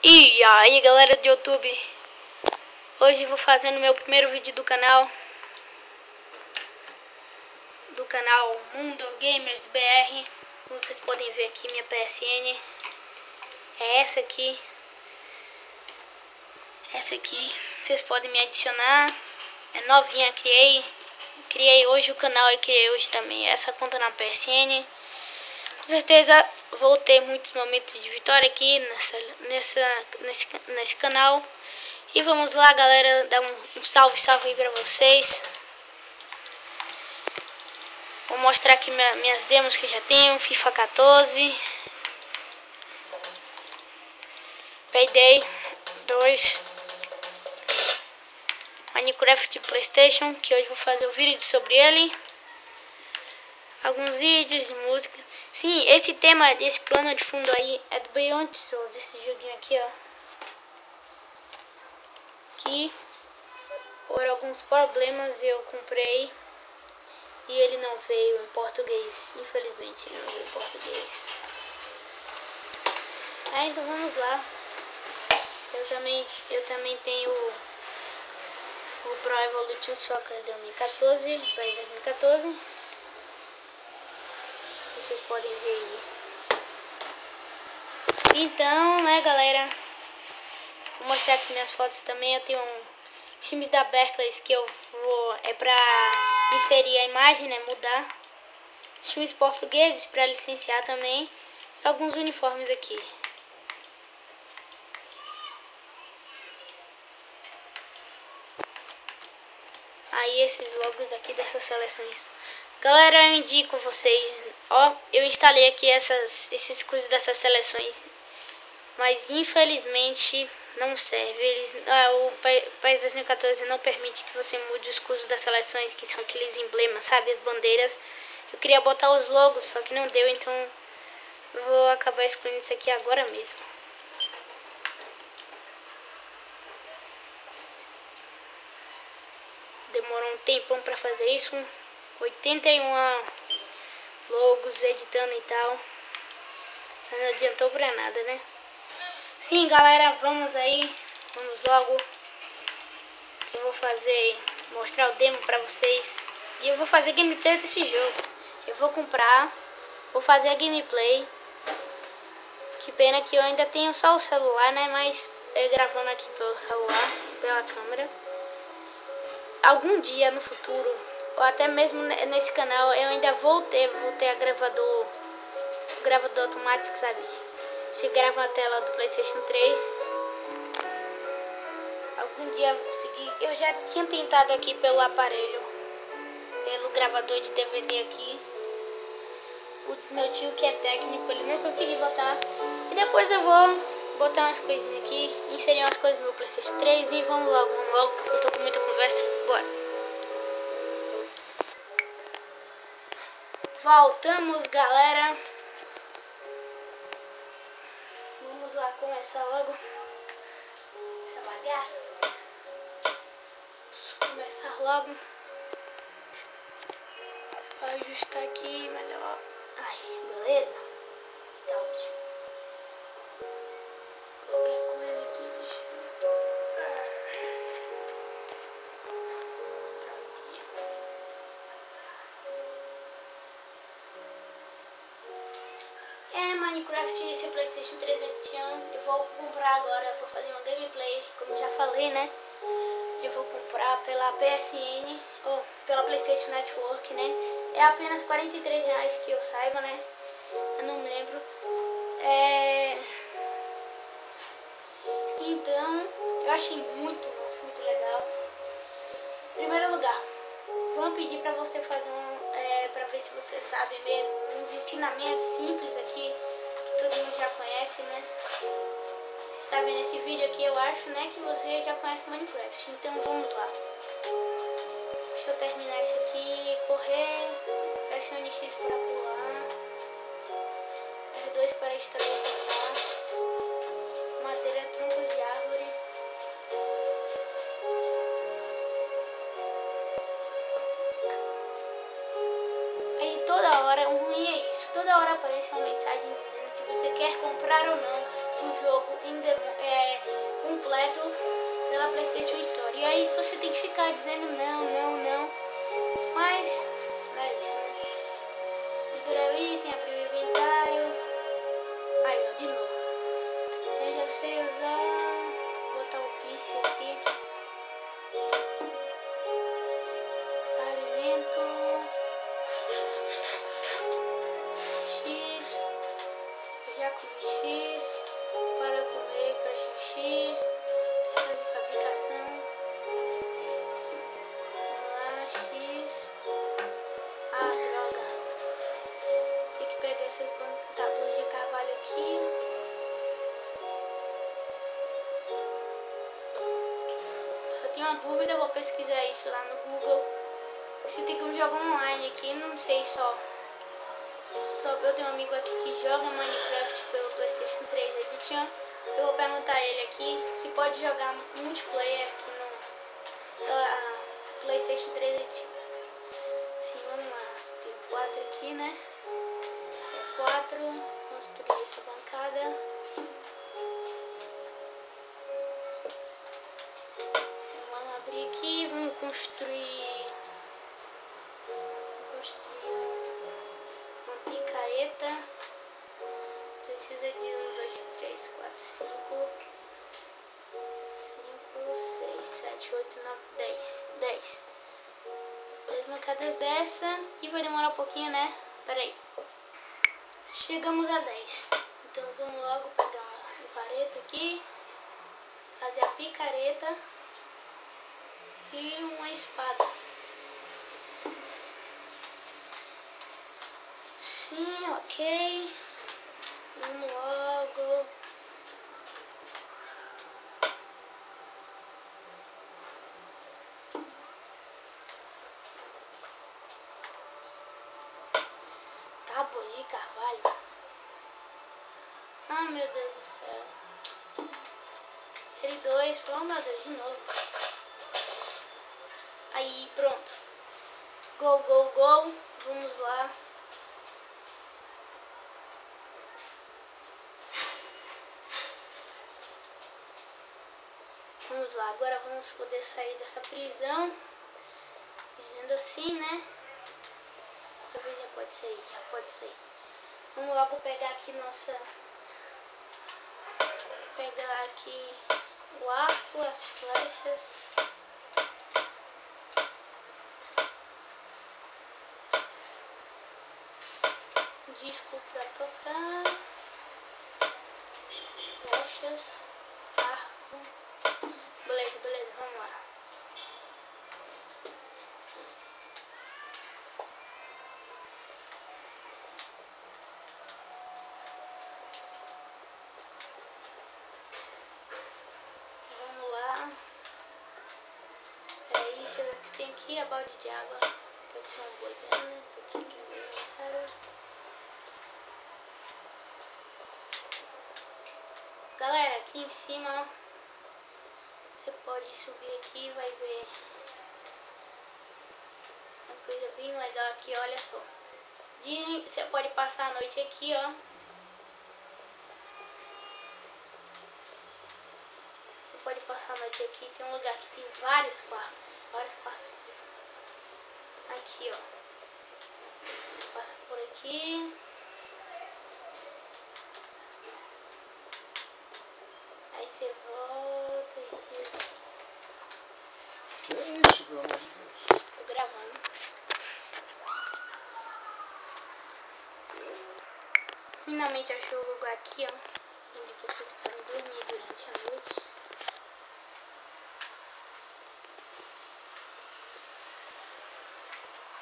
E aí galera do YouTube, hoje vou fazendo meu primeiro vídeo do canal Mundo Gamers BR. Como vocês podem ver aqui, minha PSN é essa aqui. Vocês podem me adicionar, é novinha, criei hoje o canal e criei hoje também essa conta na PSN. Com certeza vou ter muitos momentos de vitória aqui nesse canal. E vamos lá, galera, dar um salve aí pra vocês. Vou mostrar aqui minhas demos que eu já tenho. FIFA 14, Payday 2, Minecraft PlayStation, que hoje vou fazer um vídeo sobre ele. Alguns vídeos de música. Sim, esse tema desse plano de fundo aí é do Beyond Souls, esse joguinho aqui, ó. Que por alguns problemas eu comprei e ele não veio em português. Infelizmente não veio em português. Então vamos lá. Eu também tenho o Pro Evolution Soccer 2014, país 2014. Vocês podem ver aí. Então, né, galera, vou mostrar aqui minhas fotos também. Eu tenho times da Berkeley que eu vou pra inserir a imagem, né, mudar. Times portugueses para licenciar também. Alguns uniformes aqui. Aí esses logos daqui dessas seleções. Galera, eu indico vocês, ó, eu instalei aqui esses coisas dessas seleções, mas infelizmente não serve. O país 2014 não permite que você mude os custos das seleções, que são aqueles emblemas, sabe, as bandeiras. Eu queria botar os logos, só que não deu, então eu vou acabar excluindo isso aqui agora mesmo. Demorou um tempão pra fazer isso. 81 logos editando e tal. Não adiantou pra nada, né? Sim, galera, vamos logo. Que eu vou mostrar o demo pra vocês. E eu vou fazer gameplay desse jogo. Eu vou comprar, vou fazer a gameplay. Que pena que eu ainda tenho só o celular, né? Mas gravando aqui pelo celular, pela câmera. Algum dia no futuro, ou até mesmo nesse canal, eu ainda vou ter a gravador automático, sabe? Se grava a tela do PlayStation 3. Algum dia eu vou conseguir. Eu já tinha tentado aqui pelo aparelho, pelo gravador de DVD aqui. O meu tio, que é técnico, ele não conseguiu botar. E depois eu vou botar umas coisinhas aqui, inserir umas coisas no meu PlayStation 3 e vamos logo, eu tô com muita conversa, bora. Voltamos, galera. Vamos lá começar logo essa bagaça. Começar logo. Vou ajustar aqui melhor. Ai, beleza? Tá ótimo. Qualquer coisa aqui, deixa eu... Minecraft, esse PlayStation 3 eu vou comprar agora, vou fazer uma gameplay, como já falei, né? Eu vou comprar pela PSN ou pela PlayStation Network, né? É apenas R$43 que eu saiba, né? Eu não lembro. Então, eu achei muito massa, muito legal. Em primeiro lugar, vamos pedir para você fazer para ver se você sabe mesmo, uns ensinamentos simples aqui, que todo mundo já conhece, né? Você está vendo esse vídeo aqui, eu acho, né, que você já conhece Minecraft. Então vamos lá. Deixa eu terminar isso aqui, correr, pressione X para pular, R2 para extrair, madeira, troncos de árvore. Aí toda hora, o ruim é isso, toda hora aparece uma mensagem dizendo se você quer comprar ou não o jogo PlayStation Store. E aí você tem que ficar dizendo não. Mas é isso, né? Entra ali, tem abrir o inventário. Aí, ó, de novo. Eu já sei usar. Vou botar o bife aqui. Alimento. X. Eu já comi X. Para comer para X. Fazer fabricação. Vamos lá, X. Ah, droga. Tem que pegar essas tábuas de carvalho aqui. Eu tenho uma dúvida, vou pesquisar isso lá no Google. Se tem como jogar online aqui, não sei só eu tenho um amigo aqui que joga Minecraft pelo PlayStation 3 Edition. Eu vou perguntar a ele aqui se pode jogar multiplayer aqui no PlayStation 3 Edition. Sim, vamos lá. Tem 4 aqui, né? 4. Construir essa bancada. Vamos abrir aqui. Vamos construir uma picareta. Precisa de 1, 2, 3, 4, 5, 6, 7, 8, 9, 10. 10 bancadas dessa. E vai demorar um pouquinho, né? Pera aí. Chegamos a 10. Então vamos logo pegar um vareta aqui. Fazer a picareta. E uma espada. Sim, ok. Vamos logo. Tábua de carvalho. Ah, meu Deus do céu. L2. Oh, meu Deus, de novo. Aí, pronto. Go. Vamos lá. Vamos lá, agora vamos poder sair dessa prisão. Dizendo assim, né? Talvez já pode sair. Vamos logo pegar aqui pegar aqui o arco, as flechas. Disco pra tocar. Flechas. Arco. Beleza, vamos lá. O que tem aqui é balde de água. Pode ser uma boa ideia, né? Pode ser aqui no inventário. Galera, aqui em cima, ó, você pode subir aqui e vai ver uma coisa bem legal aqui, olha só. Você pode passar a noite aqui, ó. Você pode passar a noite aqui. Tem um lugar que tem vários quartos. Aqui, ó. Passa por aqui. Aí você volta aqui. Que é isso, pelo amor de Deus? Tô gravando. Finalmente achou o lugar aqui, ó. Onde vocês podem dormir durante a noite.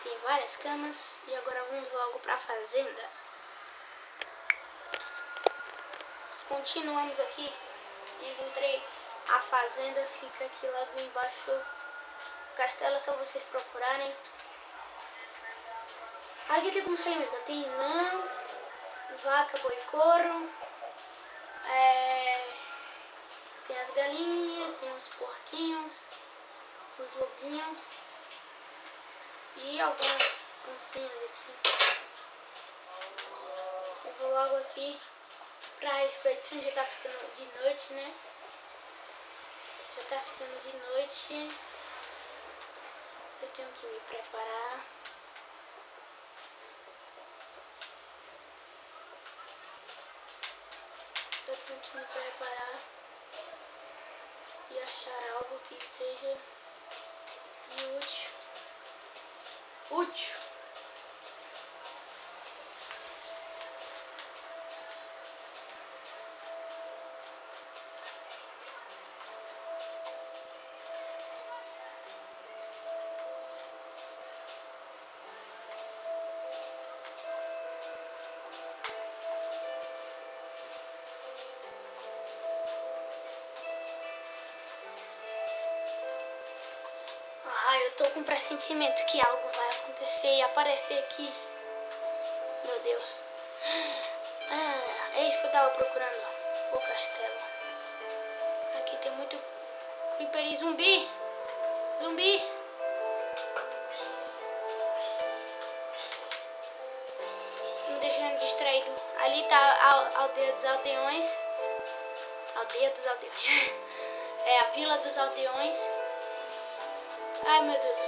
Tem várias camas. E agora vamos logo pra fazenda. Continuamos aqui. Encontrei a fazenda. Fica aqui logo embaixo. O castelo é só vocês procurarem. Aqui tem como se alimentar. Tem lã, vaca, boi, couro. Tem as galinhas, tem os porquinhos, os lobinhos e alguns pontinhos aqui. Eu vou logo aqui pra expedição, já tá ficando de noite, né? Já tá ficando de noite. Eu tenho que me preparar. Eu tenho que me preparar e achar algo que seja de útil. Eu tô com um pressentimento que algo vai acontecer e aparecer aqui. Meu Deus. É isso que eu tava procurando. O castelo. Aqui tem muito creeper e zumbi. Zumbi. Me deixando distraído. Ali tá a aldeia dos aldeões. Aldeia dos aldeões. É a vila dos aldeões. Ai, meu Deus.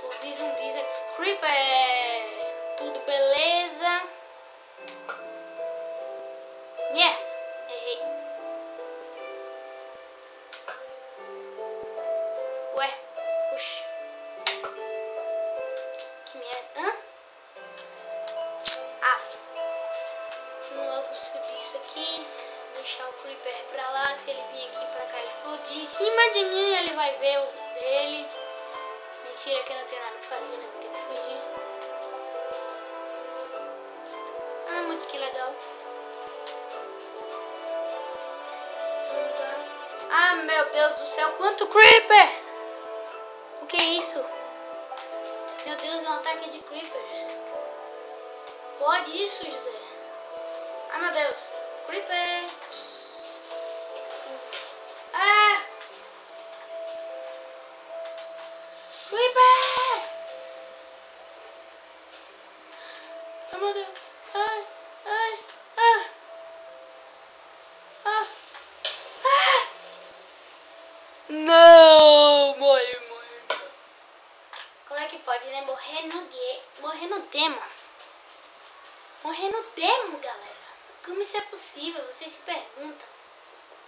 Ouvi zumbis. Creeper. Tudo beleza. Errei. Ué. Oxi. Que merda. Vamos logo subir isso aqui. Deixar o creeper pra lá. Se ele vir aqui pra cá e explodir em cima de mim, ele vai ver o dele. Mentira, que eu não tenho nada pra fazer, né? Vou ter que fugir. Muito que legal. Vamos lá. Meu Deus do céu, quanto creeper! O que é isso? Meu Deus, é um ataque de creepers. Pode isso, José? Meu Deus. Creeper. Creeper! Meu Deus. Não, morri. Como é que pode, né? Morrer no demo. Morrer no demo, galera. Como isso é possível? Vocês se perguntam.